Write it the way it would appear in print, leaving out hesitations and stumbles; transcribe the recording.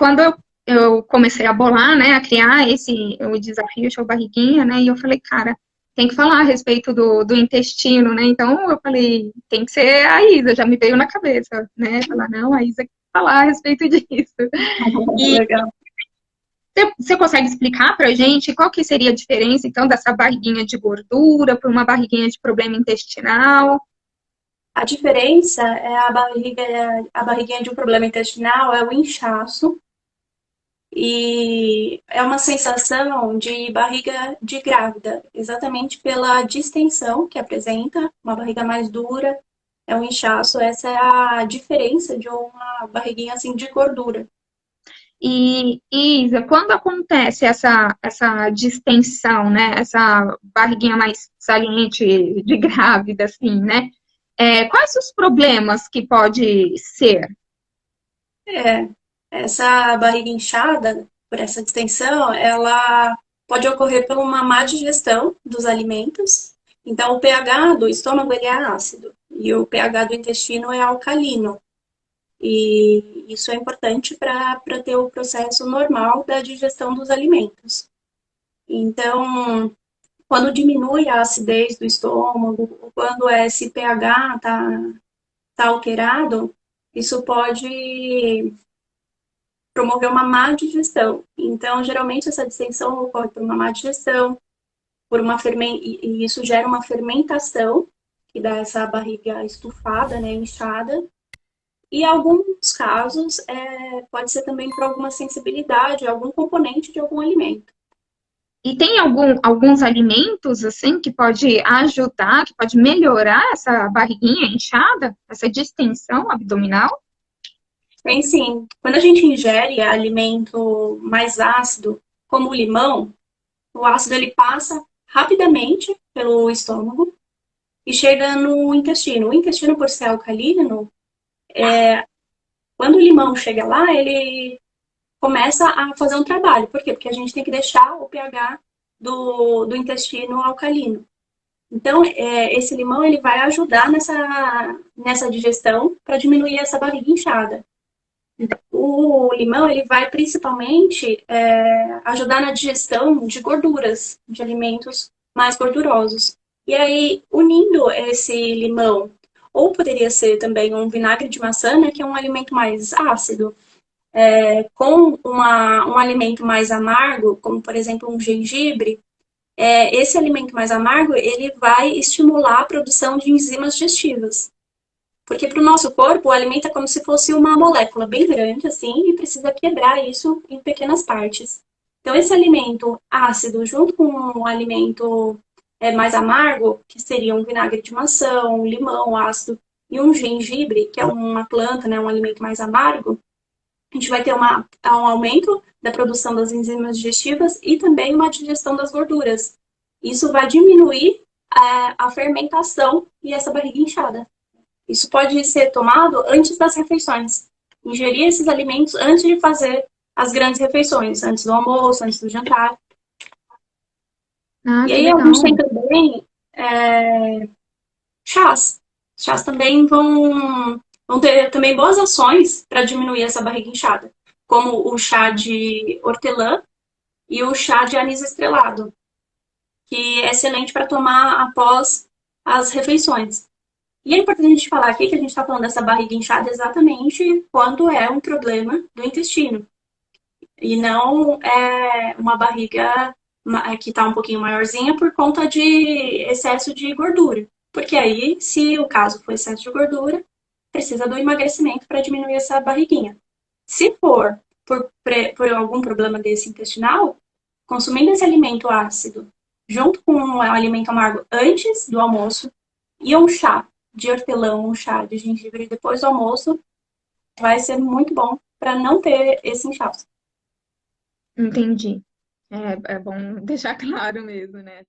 quando eu comecei a bolar, né, a criar o desafio show barriguinha, né, e eu falei, cara, tem que falar a respeito do intestino, né, então eu falei, tem que ser a Isa, já me veio na cabeça, né, falar, não, a Isa tem que falar a respeito disso. E Legal. você consegue explicar pra gente qual que seria a diferença, então, dessa barriguinha de gordura para uma barriguinha de problema intestinal? A diferença é a barriguinha de um problema intestinal é o inchaço e é uma sensação de barriga de grávida, exatamente pela distensão que apresenta, uma barriga mais dura, é um inchaço, essa é a diferença de uma barriguinha assim de gordura. E, Isa, quando acontece essa distensão, né, essa barriguinha mais saliente de grávida, assim, né, quais os problemas que pode ser? É, essa barriga inchada, por essa distensão, ela pode ocorrer por uma má digestão dos alimentos. Então, o pH do estômago ele é ácido e o pH do intestino é alcalino. E isso é importante para ter o processo normal da digestão dos alimentos. Então, quando diminui a acidez do estômago, ou quando esse pH tá alterado, isso pode promover uma má digestão. Então, geralmente, essa distensão ocorre por uma má digestão, e isso gera uma fermentação, que dá essa barriga estufada, né, inchada. E em alguns casos, pode ser também por alguma sensibilidade, algum componente de algum alimento. E tem alguns alimentos, assim, que pode ajudar, que pode melhorar essa barriguinha inchada, essa distensão abdominal? Tem sim, quando a gente ingere alimento mais ácido, como o limão, o ácido ele passa rapidamente pelo estômago e chega no intestino. O intestino, por ser alcalino, quando o limão chega lá, ele começa a fazer um trabalho. Por quê? Porque a gente tem que deixar o pH do intestino alcalino. Então, esse limão ele vai ajudar nessa digestão para diminuir essa barriga inchada. O limão ele vai principalmente ajudar na digestão de gorduras, de alimentos mais gordurosos. E aí, unindo esse limão, ou poderia ser também um vinagre de maçã, né, que é um alimento mais ácido, com um alimento mais amargo, como por exemplo um gengibre, esse alimento mais amargo ele vai estimular a produção de enzimas digestivas. Porque para o nosso corpo, o alimento é como se fosse uma molécula bem grande, assim, e precisa quebrar isso em pequenas partes. Então, esse alimento ácido, junto com um alimento mais amargo, que seria um vinagre de maçã, um limão ácido, e um gengibre, que é uma planta, né, um alimento mais amargo, a gente vai ter um aumento da produção das enzimas digestivas e também uma digestão das gorduras. Isso vai diminuir a fermentação e essa barriga inchada. Isso pode ser tomado antes das refeições. Ingerir esses alimentos antes de fazer as grandes refeições, antes do almoço, antes do jantar. Ah, E que aí a gente legal. tem também chás. Chás também vão ter também boas ações para diminuir essa barriga inchada, como o chá de hortelã e o chá de anis estrelado, que é excelente para tomar após as refeições. E é importante a gente falar aqui que a gente está falando dessa barriga inchada exatamente quando é um problema do intestino. E não é uma barriga que está um pouquinho maiorzinha por conta de excesso de gordura. Porque aí, se o caso for excesso de gordura, precisa do emagrecimento para diminuir essa barriguinha. Se for por algum problema desse intestinal, consumindo esse alimento ácido junto com um alimento amargo antes do almoço e um chá de hortelã, um chá de gengibre depois do almoço, vai ser muito bom para não ter esse inchaço. Entendi. É bom deixar claro mesmo, né?